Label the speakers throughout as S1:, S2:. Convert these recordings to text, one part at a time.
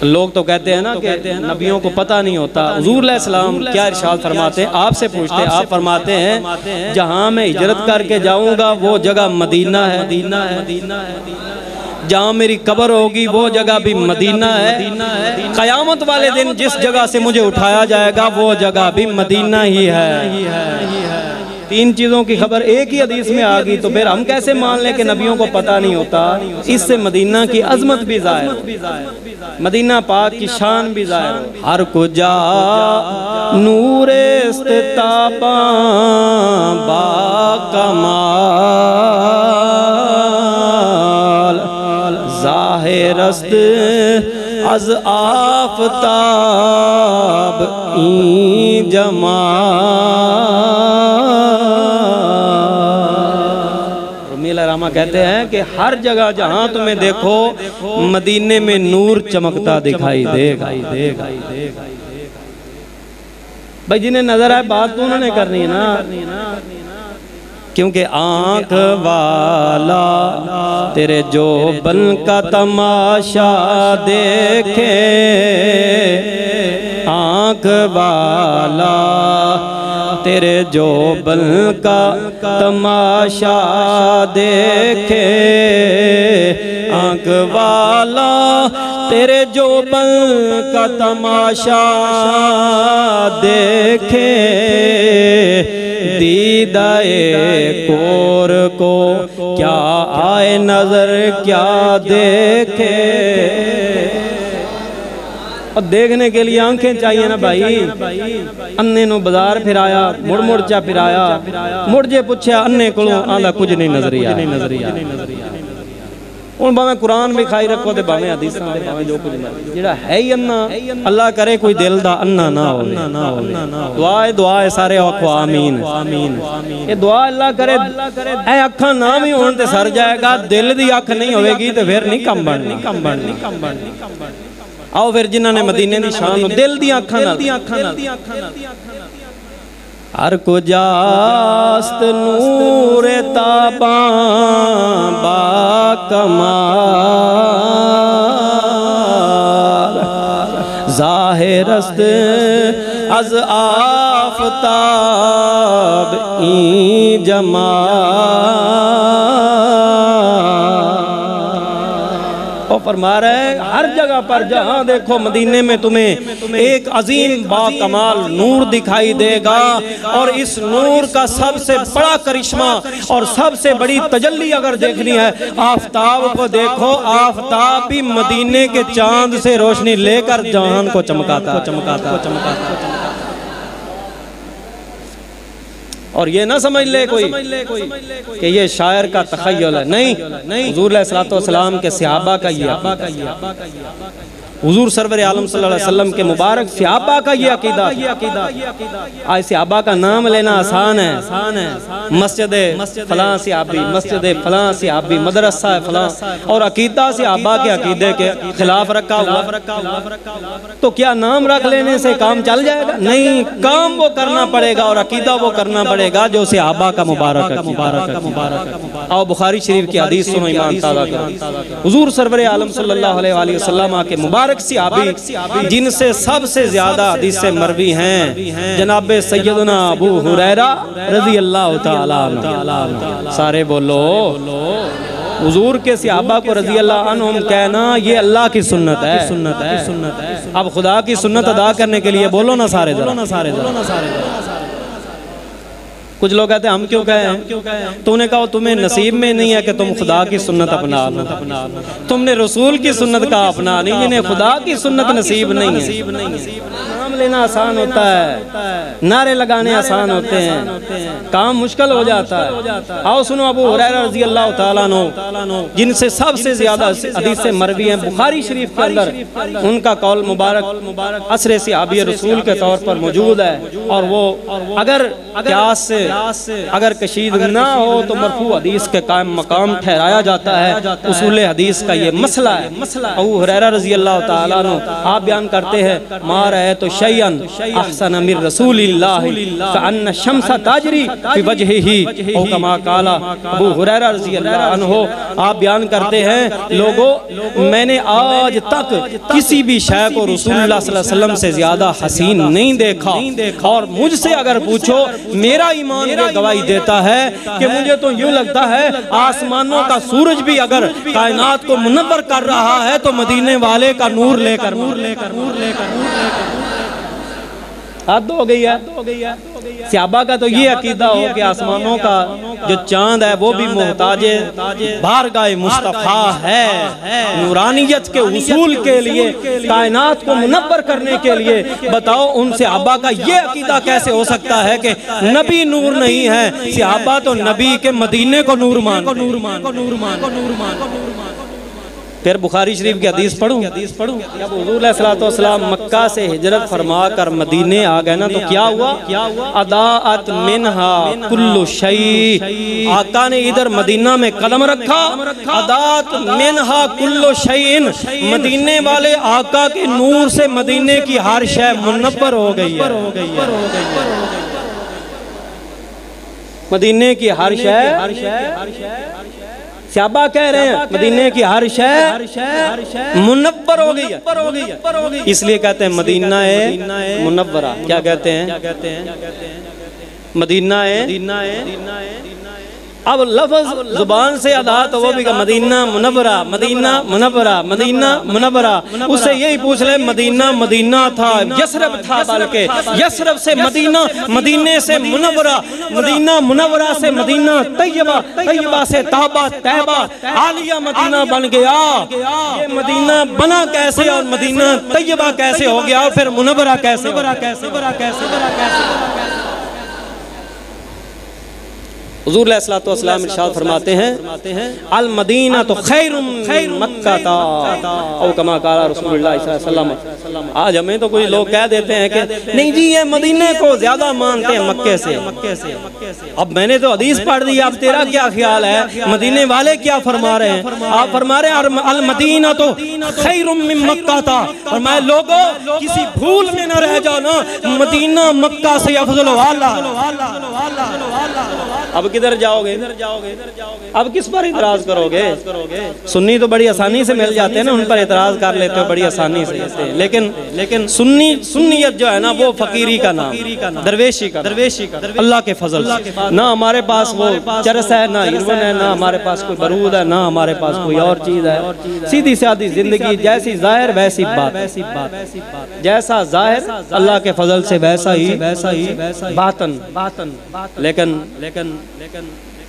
S1: لوگ تو کہتے ہیں نا کہ نبیوں کو پتہ نہیں ہوتا. حضور علیہ السلام کیا ارشاد فرماتے ہیں؟ آپ سے پوچھتے ہیں. آپ فرماتے ہیں جہاں میں ہجرت کر کے جاؤں گا وہ جگہ مدینہ ہے، جہاں میری قبر ہوگی وہ جگہ بھی مدینہ ہے، قیامت والے دن جس جگہ سے مجھے اٹھایا جائے گا وہ جگہ بھی مدینہ ہی ہے. تین چیزوں کی خبر ایک ہی حدیث میں آ گئی، تو پھر ہم کیسے مان لیں کہ نبیوں کو پتہ نہیں ہوتا؟ اس سے مدینہ کی عظمت بھی ظاہر، مدینہ پاک کی شان بھی ظاہر. ہر کجا نور استتاباں با کمال، ظاہر است از آفتاب این جمال. راما کہتے ہیں کہ ہر جگہ جہاں تمہیں دیکھو مدینے میں نور چمکتا دکھائی دے گا. بھائی جنہیں نظر آئے بات تو انہوں نے کرنی ہے نا، کیونکہ آنکھ والا تیرے جو بن کا تماشا دیکھے، آنکھ والا تیرے جو بن کا تماشا دیکھے، آنکھ والا تیرے جو بن کا تماشا دیکھے، دیدائے کور کو کیا آئے نظر کیا دیکھے. اور دیکھنے کے لیے آنکھیں چاہیے نا بھائی. اننے نو بازار پھرایا، مڑ مڑ چا پھرایا، مڑ جے پوچھیا اننے کلوں آندا کچھ نہیں نظریا. ان باویں قرآن بھی کھائی رکھو دے باویں حدیثاں دے باویں جو کچھ نہیں، جڑا ہے ہی اننا، اللہ کرے کوئی دل دا اننا نہ ہوئے. دعائے سارے آکھو آمین. یہ دعا اللہ کرے اے اکھاں نام ہی ہون تے سر جائے گا، دل دی اکھ نہیں ہوئے گی تے پھر نہیں کم بڑھنی. آؤ پھر جنہاں نے مدینے دی شان دل دی آنکھاں نال. ہر کجاست نور تاباں با کمال، ظاہر است از آفتاب این جمال. فرما رہا ہے ہر جگہ پر جہاں دیکھو مدینے میں تمہیں ایک عظیم با کمال نور دکھائی دے گا، اور اس نور کا سب سے بڑا کرشمہ اور سب سے بڑی تجلی اگر دیکھنی ہے، آفتاب کو دیکھو. آفتاب بھی مدینے کے چاند سے روشنی لے کر جہان کو چمکاتا. اور یہ نہ سمجھ لے کوئی کہ یہ شاعر کا تخیل ہے، نہیں. حضور علیہ السلام کے صحابہ کا یہ حضور سرور عالم صلی اللہ علیہ وسلم کے مبارک صحابہ کا یہ عقیدہ. آج صحابہ کا نام لینا آسان ہے، مسجد فلاں صحابی، مسجد فلاں صحابی، مدرسہ فلاں، اور عقیدہ صحابہ کے عقیدے کے خلاف رکھا ہوا. تو کیا نام رکھ لینے سے کام چل جائے گا؟ نہیں، کام وہ کرنا پڑے گا اور عقیدہ وہ کرنا پڑے گا جو صحابہ کا مبارک ہے. آؤ بخاری شریف کی حدیث سنو، ایمان تازہ کرو. حضور سرور عالم صلی اللہ علیہ وسلم کے مبارک صحابی جن سے سب سے زیادہ حدیث مروی ہیں جناب سیدنا ابو ہریرہ رضی اللہ تعالیٰ عنہ. سارے بولو. حضور کے صحابہ کو رضی اللہ عنہم کہنا یہ اللہ کی سنت ہے. اب خدا کی سنت ادا کرنے کے لیے بولو نا سارے ذرا. کچھ لوگ کہتے ہیں ہم کیوں کہیں؟ تو نے کہا تمہیں نصیب میں نہیں ہے کہ تم خدا کی سنت اپنا لو. تم نے رسول کی سنت کا اپنا نہیں، جنہیں خدا کی سنت نصیب نہیں ہے. نام لینا آسان ہوتا ہے، نعرے لگانے آسان ہوتے ہیں، کام مشکل ہو جاتا ہے. آؤ سنو ابو ہریرہ رضی اللہ تعالیٰ عنہ جن سے سب سے زیادہ حدیث مروی ہیں بخاری شریف کے اندر، ان کا قول مبارک عصر صحابی رسول کے طور پر موجود ہے. اور وہ اگر قیاس سے اگر کشید نہ ہو تو مرفوع حدیث کے قائم مقام ٹھہرایا جاتا ہے. اصول حدیث کا یہ مسئلہ ہے. ابو ہریرہ رضی اللہ تعالیٰ عنہ آپ بیان کرتے ہیں ما رأیت شیئن احسن من رسول اللہ فأن الشمس تاجری فی وجہہ او کما قال ابو ہریرہ رضی اللہ عنہ آپ بیان کرتے ہیں لوگوں میں نے آج تک کسی بھی شے کو رسول اللہ صلی اللہ علیہ وسلم سے زیادہ حسین نہیں دیکھا، اور مجھ سے اگر پوچھو میرا ایمان یہ گواہی دیتا ہے کہ مجھے تو یوں لگتا ہے آسمانوں کا سورج بھی اگر کائنات کو منور کر رہا ہے تو مدینے والے کا نور لے کر حد ہو گئی ہے۔ صحابہ کا تو یہ عقیدہ ہو کہ آسمانوں کا جو چاند ہے وہ بھی محتاج بارگاہ مصطفیٰ ہے، نورانیت کے حصول کے لیے، کائنات کو منور کرنے کے لیے۔ بتاؤ ان صحابہ کا یہ عقیدہ کیسے ہو سکتا ہے کہ نبی نور نہیں ہے؟ صحابہ تو نبی کے مدینے کو نور مان۔ پھر بخاری شریف کی حدیث پڑھوں، جب حضور علیہ السلام مکہ سے ہجرت فرما کر مدینے آ گئے نا تو کیا ہوا؟ اضاءت منہا کل شیء، آقا نے ادھر مدینہ میں قدم رکھا، اضاءت منہا کل شیء، مدینے والے آقا کے نور سے مدینے کی ہر شے منور ہو گئی ہے، مدینے کی ہر شے۔ صحابہ کہہ رہے ہیں مدینے کی ہر شے منور ہو گئی ہے، اس لیے کہتے ہیں مدینہ منورہ۔ کیا کہتے ہیں؟ مدینہ اب لفظ زبان سے ادا تو وہ بھی کہا مدینہ منورہ، مدینہ منورہ، مدینہ منورہ۔ اس سے یہی پوچھ لے مدینہ مدینہ تھا، یثرب تھا، بلکہ یثرب سے مدینہ، مدینے سے منورہ، مدینہ منورہ سے مدینہ طیبہ، طیبہ سے طابہ، طیبہ عالیہ مدینہ بن گیا۔ یہ مدینہ بنا کیسے اور مدینہ طیبہ کیسے ہو گیا اور پھر منورہ کیسے؟ حضور علیہ السلام ارشاد فرماتے ہیں المدینہ تو خیر من مکہ تا، او کما قال رسول اللہ صلی اللہ علیہ وسلم۔ آج ہمیں تو کوئی لوگ کہہ دیتے ہیں کہ نہیں جی یہ مدینے کو زیادہ مانتے ہیں مکے سے۔ اب میں نے تو حدیث پڑھ دی، اب تیرا کیا خیال ہے؟ مدینے والے کیا فرما رہے ہیں؟ آپ فرما رہے ہیں المدینہ تو خیر من مکہ تا، فرمایا لوگوں کسی بھول میں نہ رہ جاؤ نا، مدینہ مکہ سے افضل والا۔ اب کدھر جاؤ گے؟ اب کس پر اعتراض کرو گے؟ سنی تو بڑی آسانی سے مل جاتے ہیں نا، ان پر اعتراض کر لیتے ہو بڑی آسانی سے، لیکن سنیت جو ہے نا وہ فقیری کا نام، درویشی کا، اللہ کے فضل سے۔ نہ ہمارے پاس وہ چرس ہے، نہ ہیروین ہے، نہ ہمارے پاس کوئی برود ہے، نہ ہمارے پاس کوئی اور چیز ہے۔ سیدھی سادھی زندگی، جیسی ظاہر ویسی بات، جیسا ظاہر اللہ کے فضل سے ویسا ہی باطن۔ لیکن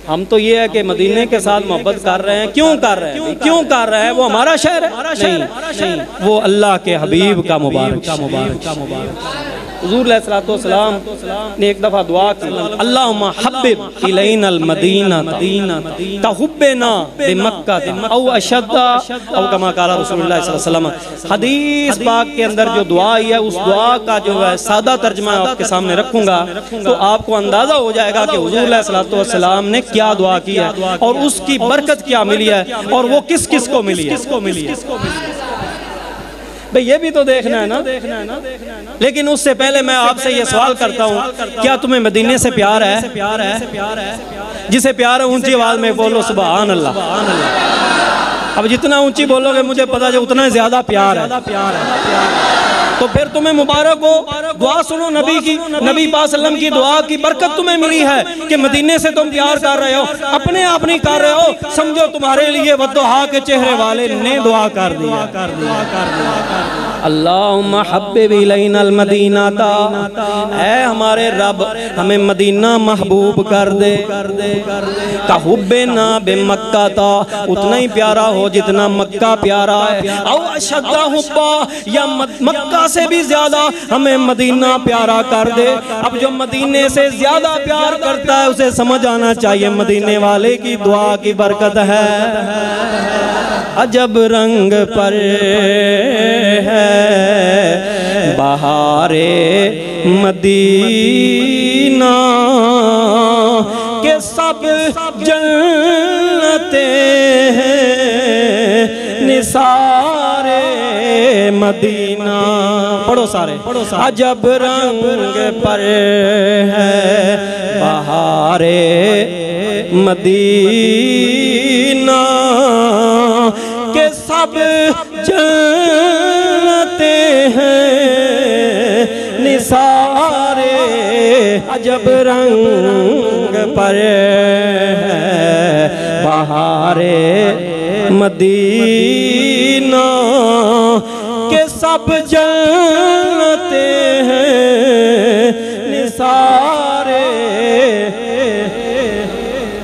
S1: ہم تو یہ ہے کہ مدینے کے ساتھ محبت کر رہے ہیں، کیوں کر رہے ہیں؟ وہ ہمارا شہر ہے؟ نہیں، وہ اللہ کے حبیب کا مبارک۔ حضور علیہ السلام نے ایک دفعہ دعا کی اللہم حبب الینا المدینہ کحبنا بمکہ او اشد او کما قال رسول اللہ صلی اللہ علیہ وسلم۔ حدیث پاک کے اندر جو دعا آئی ہے اس دعا کا جو ہے سادہ ترجمہ آپ کے سامنے رکھوں گا تو آپ کو اندازہ ہو جائے گا کہ حضور علیہ السلام نے کیا دعا کی ہے اور اس کی برکت کیا ملی ہے اور وہ کس کس کو ملی ہے۔ بھئی یہ بھی تو دیکھنا ہے نا۔ لیکن اس سے پہلے میں آپ سے یہ سوال کرتا ہوں، کیا تمہیں مدینے سے پیار ہے؟ جسے پیار ہے اونچی آواز میں بولو سبحان اللہ۔ اب جتنا اونچی بولو گے مجھے پتا جو اتنا زیادہ پیار ہے۔ تو پھر تمہیں مبارک ہو، دعا سنو نبی کی، نبی پاک صلی اللہ علیہ وسلم کی دعا کی برکت تمہیں ملی ہے کہ مدینے سے تم پیار کر رہے ہو، اپنے آپ نہیں کر رہے ہو، سمجھو تمہارے لیے والضحیٰ کے چہرے والے نے دعا کر دیا۔ اللہم حبب الینا المدینہ تا، اے ہمارے رب ہمیں مدینہ محبوب کر دے، کحبنا بمکہ تا، اتنا ہی پیارا ہو جتنا مکہ پیارا ہے، او اشد حبا، یا مکہ سے بھی زیادہ ہمیں مدینہ پیارا کر دے۔ اب جو مدینے سے زیادہ پیار کرتا ہے اسے سمجھ آنا چاہیے مدینے والے کی دعا کی برکت ہے۔ عجب رنگ پر ہے بہار مدینہ کہ سب جنتیں ہیں نثار مدینہ۔ پڑھو سارے عجب رنگ پر ہے بہار مدینہ کہ سب جانتے ہیں نثار عجب رنگ پر ہے بہار مدینہ کہ سب جانتے ہیں نثار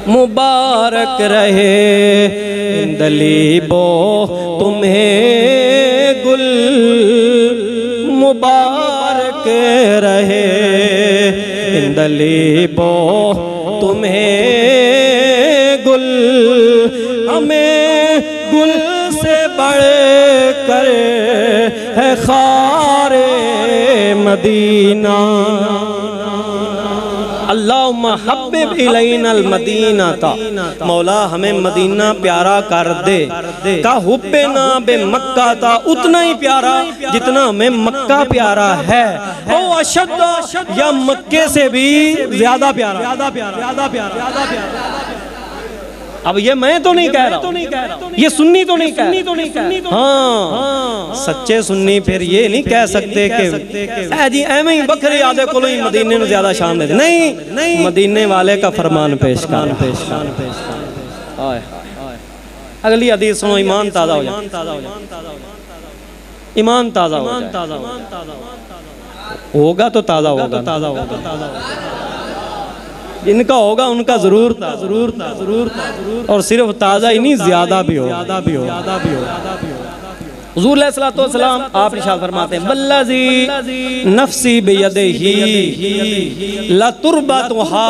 S1: مبارک رہے اندلیبو تمہیں گل مبارک رہے اندلیبو تمہیں گل ہمیں گل سے بڑھ کر ہے خار مدینہ اللہم حبب الینا المدینہ تا مولا ہمیں مدینہ پیارا کر دے کا حبنا بے مکہ تا اتنا ہی پیارا جتنا ہمیں مکہ پیارا ہے او اشد یا مکے سے بھی زیادہ پیارا اب یہ میں تو نہیں کہہ رہا یہ سنی تو نہیں کہہ رہا ہاں سچے سنی پھر یہ نہیں کہہ سکتے کہ اے جی ایمیں ہی بکھرے یادے کلو ہی مدینے نے زیادہ شان دے نہیں مدینے والے کا فرمان پیش کر اگلی حدیث سنو ایمان تازہ ہو جائے ایمان تازہ ہو جائے ہوگا تو تازہ ہوگا جن کا ہوگا ان کا ضرور تھا اور صرف تازہ ہی نہیں زیادہ بھی ہو حضور علیہ السلام آپ ارشاد فرماتے ہیں والذی نفسی بیدہی لتربتھا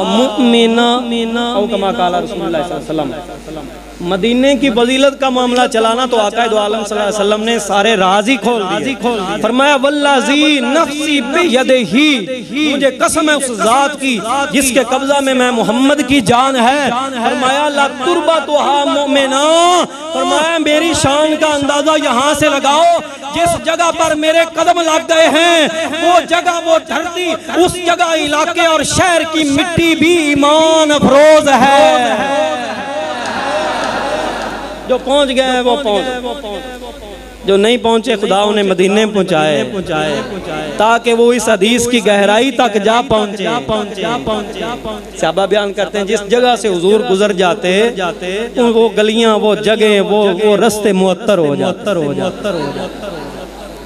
S1: مؤمنا او کما قال رسول اللہ صلی اللہ علیہ وسلم مدینے کی فضیلت کا معاملہ چلانا تو آقا دو عالم صلی اللہ علیہ وسلم نے سارے رازی کھول دیے فرمایا والذی نفسی بیدہی مجھے قسم ہے اس ذات کی جس کے قبضہ میں محمد کی جان ہے فرمایا لتربتھا مؤمنا فرمایا میری شان کا اندازہ یہاں سے لگاؤ جس جگہ پر میرے قدم لگ گئے ہیں وہ جگہ وہ دھرتی اس جگہ علاقے اور شہر کی مٹی بھی ایمان افروز ہے جو پہنچ گئے وہ پہنچ جو نہیں پہنچے خدا انہیں مدینے پہنچائے تاکہ وہ اس حدیث کی گہرائی تک جا پہنچے صحابہ بیان کرتے ہیں جس جگہ سے حضور گزر جاتے وہ گلیاں وہ جگہیں وہ رستے معطر ہو جاتے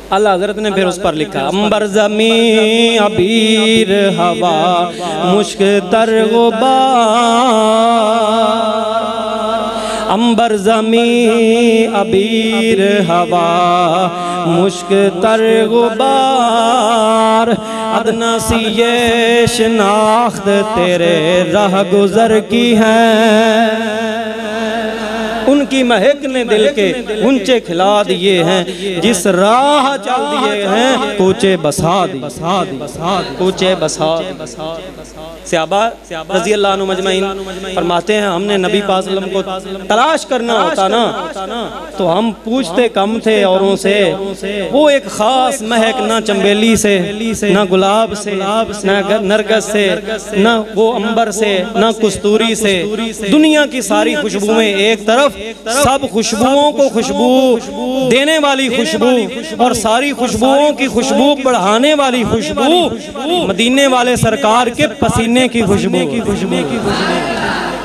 S1: اللہ حضرت نے پھر اس پر لکھا امبر زمین عبیر ہوا مشک تر غبار امبر زمین عبیر ہوا مشک تر غبار ادنا سی یہ شناخت تیرے راہ گزر کی ہے ان کی مہک نے دل کے اونچے کھلا دیے ہیں جس راہ چل دیے ہیں کوچے بسا دی کوچے بسا صحابہ رضی اللہ عنہ مجمعین فرماتے ہیں ہم نے نبی پاک صلی اللہ علیہ وسلم کو تلاش کرنا ہوتا نا تو ہم پوچھتے کم تھے اوروں سے وہ ایک خاص مہک نہ چنبیلی سے نہ گلاب سے نہ نرگس سے نہ وہ امبر سے نہ کستوری سے دنیا کی ساری خوشبوئیں ایک طرف سب خوشبوؤں کو خوشبو دینے والی خوشبو اور ساری خوشبوؤں کی خوشبو بڑھانے والی خوشبو مدینے والے سرکار کے پسینے کی خوشبو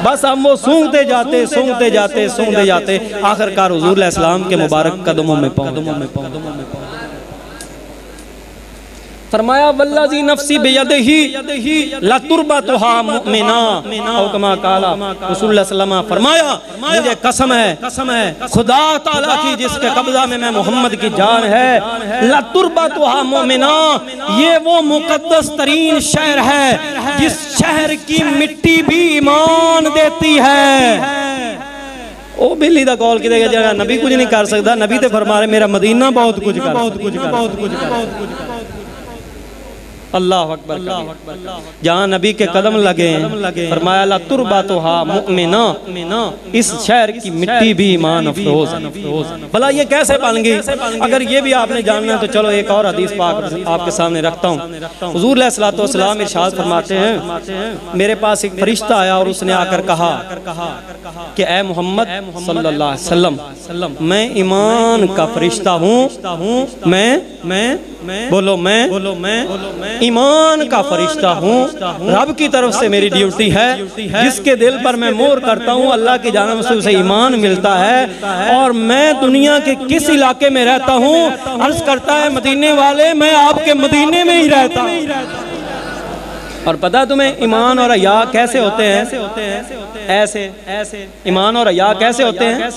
S1: بس ہم وہ سونگتے جاتے آخرکار حضور علیہ السلام کے مبارک قدموں میں پہنچ فرمایا والذی نفسی بیدہی لتربتھا مؤمنا او کما قال رسول اللہ صلی اللہ علیہ وسلم فرمایا مجھے قسم ہے خدا تعالیٰ کی جس کے قبضہ میں محمد کی جان ہے لتربتھا مؤمنا یہ وہ مقدس ترین شہر ہے جس شہر کی مٹی بھی ایمان دیتی ہے او بلی دا کال کی دے گا جگہ نبی کچھ نہیں کر سکتا نبی تے فرما رہے میرا مدینہ بہت کچھ کر اللہ اکبر، جہاں نبی کے قدم لگے ہیں فرمایا لا تربتھا مؤمنا، اس شہر کی مٹی بھی ایمان افروز ہے۔ بھلا یہ کیسے بن گئی؟ اگر یہ بھی آپ نے جاننا ہے تو چلو ایک اور حدیث پاک آپ کے سامنے رکھتا ہوں۔ حضور علیہ الصلوۃ والسلام ارشاد فرماتے ہیں میرے پاس ایک فرشتہ آیا اور اس نے آ کر کہا کہ اے محمد صلی اللہ علیہ وسلم، میں ایمان کا فرشتہ ہوں، میں ایمان کا فرشتہ ہوں، رب کی طرف سے میری ڈیوٹی ہے، جس کے دل پر میں مہر کرتا ہوں اللہ کی جانب سے اسے ایمان ملتا ہے، اور میں دنیا کے کس علاقے میں رہتا ہوں؟ عرض کرتا ہے مدینے والے میں آپ کے مدینے میں ہی رہتا ہوں۔ اور پتہ تمہیں ایمان اور حیا کیسے ہوتے ہیں؟ ایسے ایمان اور حیا کیسے ہوتے ہیں؟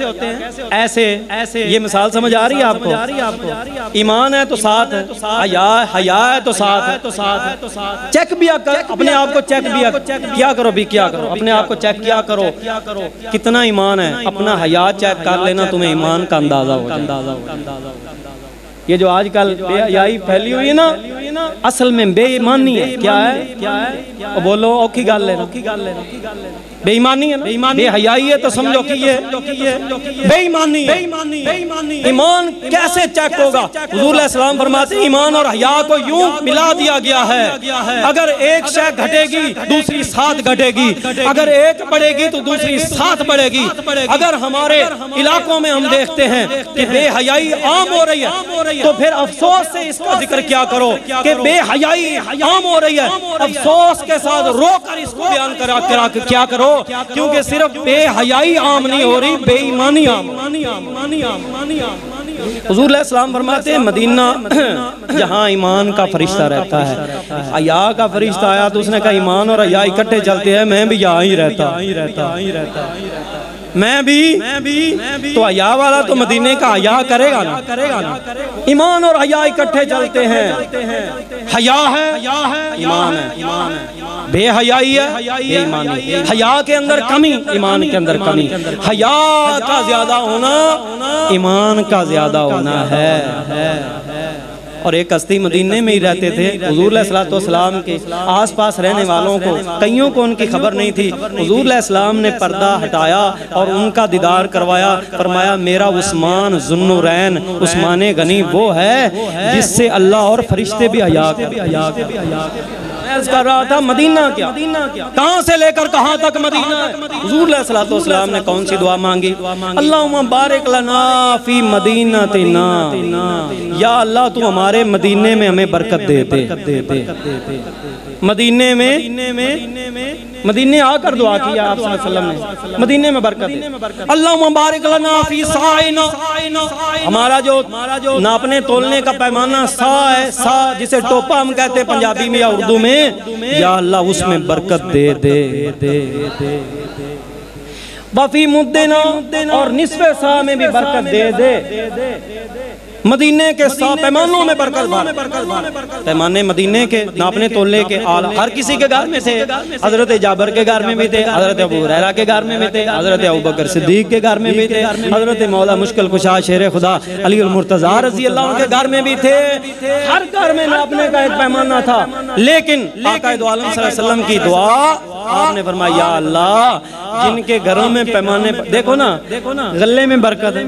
S1: ایسے یہ مثال سمجھ آ رہی ہے آپ کو؟ ایمان ہے تو ساتھ ہے، حیا ہے تو ساتھ ہے۔ چیک بھی اپنے آپ کو چیک بھی کیا کرو اپنے آپ کو چیک کیا کرو کتنا ایمان ہے، اپنا حیا چیک کر لینا تمہیں ایمان کا اندازہ ہو جائے۔ یہ جو آج کل بے حیائی پھیلی ہوئی ہے نا، اصل میں بے ایمانی ہے۔ کیا ہے؟ بولو اوکھی گل ہے، بے ایمانی ہے نا، بے حیائی ہے تو سمجھو کہ یہ بے ایمانی ہے۔ ایمان کیسے چیک ہوگا؟ حضور علیہ السلام فرماتے ہیں ایمان اور حیا کو یوں ملا دیا گیا ہے، اگر ایک شے گھٹے گی دوسری ساتھ گھٹے گی، اگر ایک بڑھے گی تو دوسری ساتھ بڑھے گی۔ اگر ہمارے علاقوں میں ہم دیکھتے ہیں کہ بے حیائی عام ہو رہی ہے تو پھر افسوس سے اس کا ذکر کیا کرو کہ بے حیائی عام ہو رہی ہے، افسوس کے ساتھ رو کر اس کو بیان کرا کیا کرو، کیونکہ صرف بے حیائی عام نہیں ہو رہی، بے ایمانی عام۔ حضور علیہ السلام فرماتے ہیں مدینہ جہاں ایمان کا فرشتہ رہتا ہے، حیا کا فرشتہ آیا تو اس نے کہا ایمان اور حیا اکٹھے چلتے ہیں، میں بھی یہاں ہی رہتا، میں بھی تو حیا والا تو مدینے کا حیا کرے گا نا۔ ایمان اور حیا اکٹھے چلتے ہیں، حیا ہے ایمان ہے، بے حیائی ہے بے ایمانی۔ حیا کے اندر کمی، ایمان کے اندر کمی۔ حیا کا زیادہ ہونا ایمان کا زیادہ ہونا ہے۔ اور ایک ہستی مدینے میں ہی رہتے تھے، حضور علیہ السلام کے آس پاس رہنے والوں کو کئیوں کو ان کی خبر نہیں تھی۔ حضور علیہ السلام نے پردہ ہٹایا اور ان کا دیدار کروایا، فرمایا میرا عثمان ذو النورین، عثمان غنی وہ ہے جس سے اللہ اور فرشتے بھی حیا کرتے۔ عرض کر رہا تھا مدینہ کیا، کہاں سے لے کر کہاں تک مدینہ ہے؟ حضور علیہ السلام نے کون سی دعا مانگی؟ اللہم بارک لنا فی مدینتنا، یا اللہ تو ہمارے مدینے میں ہمیں برکت دے دے۔ مدینے آ کر دعا کیا آپ صلی اللہ علیہ وسلم نے، مدینے میں برکت دے۔ اللہم بارک لنا فی سائنا، ہمارا جو ناپنے تولنے کا پیمانہ سا ہے، سا جسے ٹوپا ہم کہتے ہیں پنجابی میں یا اردو میں، یا اللہ اس میں برکت دے۔ وفی مدنا، اور نصف سا میں بھی برکت دے۔ مدینے کے پیمانوں میں برکت، پیمانے مدینے کے ناپنے تولنے کے آلہ ہر کسی کے گھر میں تھے۔ حضرت جابر کے گھر میں بھی تھے، حضرت ابو ہریرہ کے گھر میں بھی تھے، حضرت ابوبکر صدیق کے گھر میں بھی تھے، حضرت مولا مشکل کشا شیر خدا علی المرتضیٰ رضی اللہ عنہ کے گھر میں بھی تھے۔ ہر گھر میں ناپنے کا ایک پیمانہ تھا، لیکن آقا دو عالم صلی اللہ علیہ وسلم کی دعا، آپ نے فرمایا یا اللہ جن کے گھروں میں پیمانے، دیکھو نا غلے میں برکت ہے،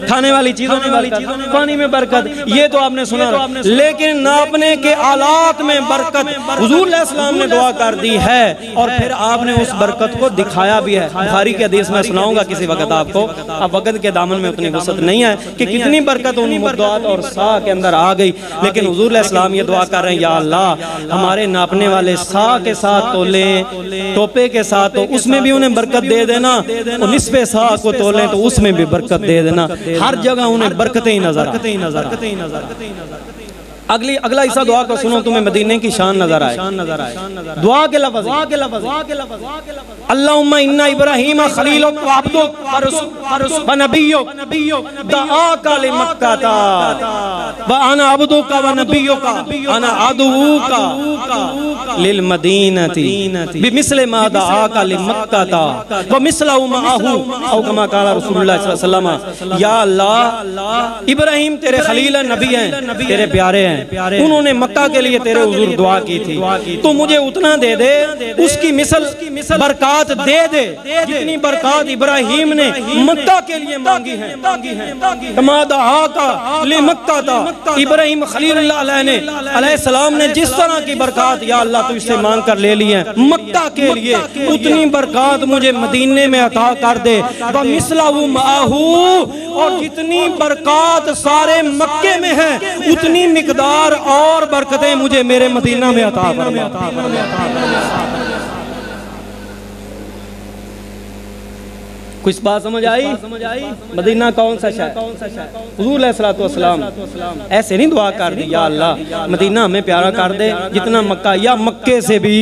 S1: کھانے والی چیزوں میں برکت، پانی میں برکت، یہ تو آپ نے سنا، لیکن ناپنے کے آلات میں برکت حضور علیہ السلام نے دعا کر دی ہے، اور پھر آپ نے اس برکت کو دکھایا بھی ہے۔ بخاری کے حدیث میں سناؤں گا کسی وقت آپ کو، اب وقت کے دامن میں اتنی وسعت نہیں ہے کہ کتنی برکت ان مدعات اور سا کے اندر آ گئی، لیکن حضور علیہ السلام یہ دعا کر رہے ہیں یا اللہ ہمارے ناپنے والے سا کے ساتھ تولیں، ٹوپے کے ساتھ تو اس میں بھی انہیں برکت دے دینا، اور نصف سا کو تولیں تو اس میں بھی برکت دے دینا، ہر جگہ انہیں برکتیں نظر آئیں۔ اگلا حصہ دعا کو سنو، تمہیں مدینے کی شان نظر آئے۔ دعا کے لفظ، اللہم انا ابراہیم خلیلک وعبدک ونبیک دعاک لمکہ، وَأَنَا عَبْدُكَ وَنَبِيُّكَ أَنَا عَدُوُّكَ لِلْمَدِينَةِ بِمِثْلِ مَا دَعَاكَ لِمَكَّةَ وَمِثْلَهُ مَعَهُ او كما قال رسول اللہ صلی اللہ علیہ وسلم یا اللہ ابراہیم تیرے خلیل نبی ہیں، تیرے پیارے ہیں، انہوں نے مکہ کے لیے تیرے حضور دعا کی تھی، تو مجھے اتنا دے دے، اس کی مثل برکات دے دے جتنی برکات ابراہیم نے مکہ کے لیے مانگی ہیں۔ کما دعاک لمکہ تا، ابراہیم خلیل اللہ علیہ السلام نے جس طرح کی برکات یا اللہ تو اس سے مانگ کر لے لی ہیں مکہ کے لیے، اتنی برکات مجھے مدینے میں عطا کر دے۔ وَمِثْلَهُ مَعَهُ، اور جتنی برکات سارے مکے میں ہیں اتنی مقدار اور برکتیں مجھے میرے مدینہ میں عطا فرما۔ کچھ بات سمجھ آئی؟ مدینہ کون سا شہر؟ حضور علیہ السلام ایسے نہیں دعا کر دی یا اللہ مدینہ ہمیں پیارا کر دے جتنا مکہ یا مکے سے بھی۔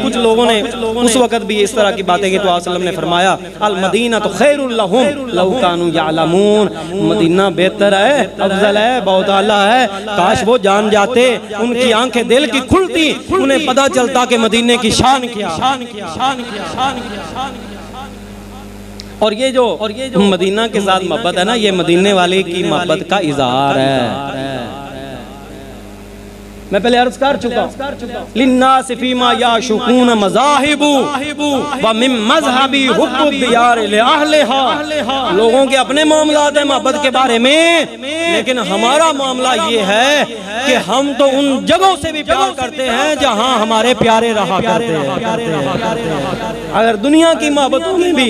S1: کچھ لوگوں نے اس وقت بھی اس طرح کی باتیں کی تو آپ وسلم نے فرمایا المدینہ تو خیر لہم لو کانوا یعلمون، مدینہ بہتر ہے، افضل ہے، بہت اعلیٰ ہے، کاش وہ جان جاتے، ان کی آنکھیں دل کی کھلتی، انہیں پتہ چلتا کہ مدینے کی شان کیا۔ اور یہ جو مدینہ کے ساتھ محبت ہے نا، یہ مدینے والے کی محبت کا اظہار ہے۔ میں پہلے عرض کر چکا ہوں للناس فیما یعشقون مذاہب ومن مذہبی حب الدیار لأہلہا، لوگوں کے اپنے معاملات ہیں محبت کے بارے میں، لیکن ہمارا معاملہ یہ ہے کہ ہم تو ان جگہوں سے بھی پیار کرتے ہیں جہاں ہمارے پیارے رہا کرتے ہیں۔ اگر دنیا کی محبتوں میں بھی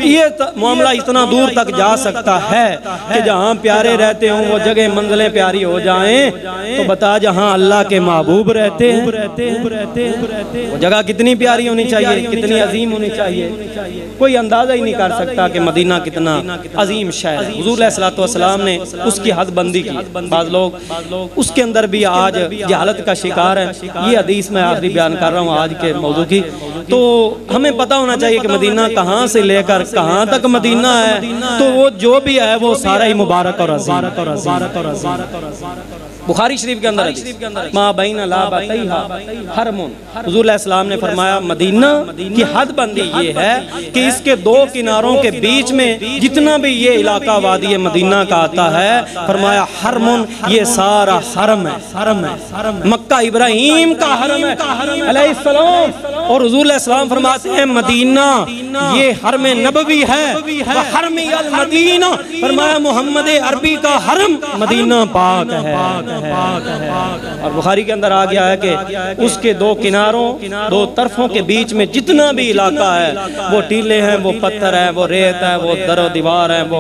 S1: یہ معاملہ اتنا دور تک جا سکتا ہے کہ جہاں پیارے رہتے ہوں وہ جگہ منزلیں پیاری ہو جائیں، تو بتا جہاں اللہ کے محبوب رہتے ہیں وہ جگہ کتنی پیاری ہونی چاہیے، کتنی عظیم ہونی چاہیے، کوئی اندازہ ہی نہیں کر سکتا کہ مدینہ کتنا عظیم شہر ہے۔ حضور علیہ السلام نے اس کی حد بندی کی، بعض لوگ اس کے اندر بھی آج جہالت کا شکار ہے۔ یہ حدیث میں آخری بیان کر رہا ہوں آج کے موضوع کی، تو ہمیں پتہ ہونا چاہیے کہ مدینہ کہاں سے لے کر کہاں تک مدینہ ہے، تو وہ جو بھی ہے وہ سارا ہی مبارک اور عظیم۔ بخاری شریف کے اندر ما بین لابتیہا حرم، حضور علیہ السلام نے فرمایا مدینہ کی حد بندی یہ ہے کہ اس کے دو کناروں کے بیچ میں جتنا بھی یہ علاقہ وادی مدینہ کا آتا ہے، فرمایا حرم، یہ سارا حرم ہے، مکہ ابراہیم کا حرم ہے علیہ السلام، اور حضور علیہ السلام فرماتے ہیں مدینہ یہ حرم نبوی ہے، وحرمی المدینہ، فرمایا محمد عربی کا حرم مدینہ پاک ہے۔ اور بخاری کے اندر آ گیا ہے کہ اس کے دو کناروں دو طرفوں کے بیچ میں جتنا بھی علاقہ ہے وہ ٹیلے ہیں، وہ پتھر ہیں، وہ ریت ہے، وہ در و دیوار ہیں، وہ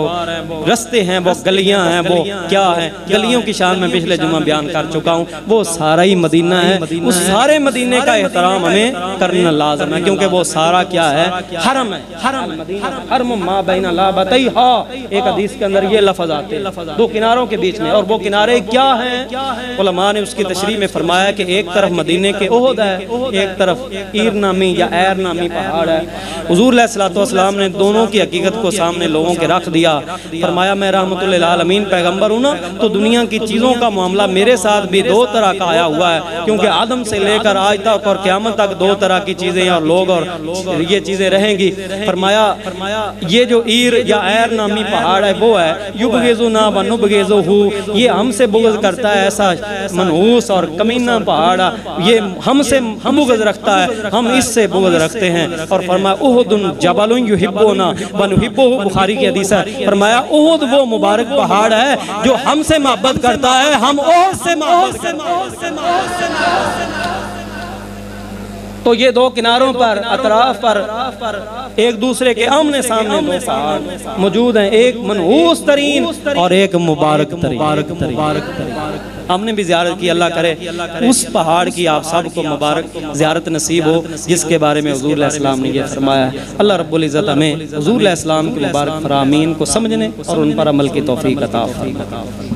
S1: رستے ہیں، وہ گلیاں ہیں، وہ کیا ہیں، گلیوں کی شان میں پچھلے جمعہ بیان کر چکا ہوں، وہ سارا ہی مدینہ ہے۔ اس سارے مدینے کا احترام ہمیں کرنا لازم ہے کیونکہ وہ سارا کیا ہے، حرم ہے، حرم ما بین لابتیہا، ایک حدیث کے اندر یہ لفظ آتے ہیں دو کناروں کے بیچ میں، اور وہ کنارے کیا ہیں؟ علماء نے اس کی تشریح میں فرمایا کہ ایک طرف مدینے کے احد ہے، ایک طرف ایر نامی یا ایر نامی پہاڑ ہے۔ حضور علیہ السلام نے دونوں کی حقیقت کو سامنے لوگوں کے رکھ دیا، فرمایا میں رحمت للعالمین پیغمبر ہوں نا، تو دنیا کی چیزوں کا معاملہ میرے ساتھ بھی دو طرح کا آیا ہوا ہے، کیونکہ آدم سے لے کر آج تک اور قیامت تک دو طرح کی چیزیں اور لوگ اور یہ چیزیں رہیں گی۔ فرمایا یہ جو ایر یا ایر نامی پہاڑ ہے وہ ہے یبغضنا ونبغضہ، یہ ہم سے بغض کرتا ہے، ایسا منحوس اور کمینہ پہاڑ، یہ ہم سے بغض رکھتا ہے، ہم اس سے بغض رکھتے ہیں۔ اور فرمایا احد جبل یحبنا ونحبہ، بخاری کی حدیث ہے، فرمایا احد وہ مبارک پہاڑ ہے جو ہم سے محبت کرتا ہے، ہم احد سے محبت کرتے ہیں۔ تو یہ دو کناروں پر اطراف پر ایک دوسرے کے آمنے سامنے دو پہاڑ موجود ہیں، ایک منحوس ترین اور ایک مبارک ترین۔ ہم نے بھی زیارت کی، اللہ کرے اس پہاڑ کی آپ سب کو مبارک زیارت نصیب ہو جس کے بارے میں حضور علیہ السلام نے یہ فرمایا ہے۔ اللہ رب العزت ہمیں حضور علیہ السلام کے مبارک فرامین کو سمجھنے اور ان پر عمل کی توفیق عطا فرمائے۔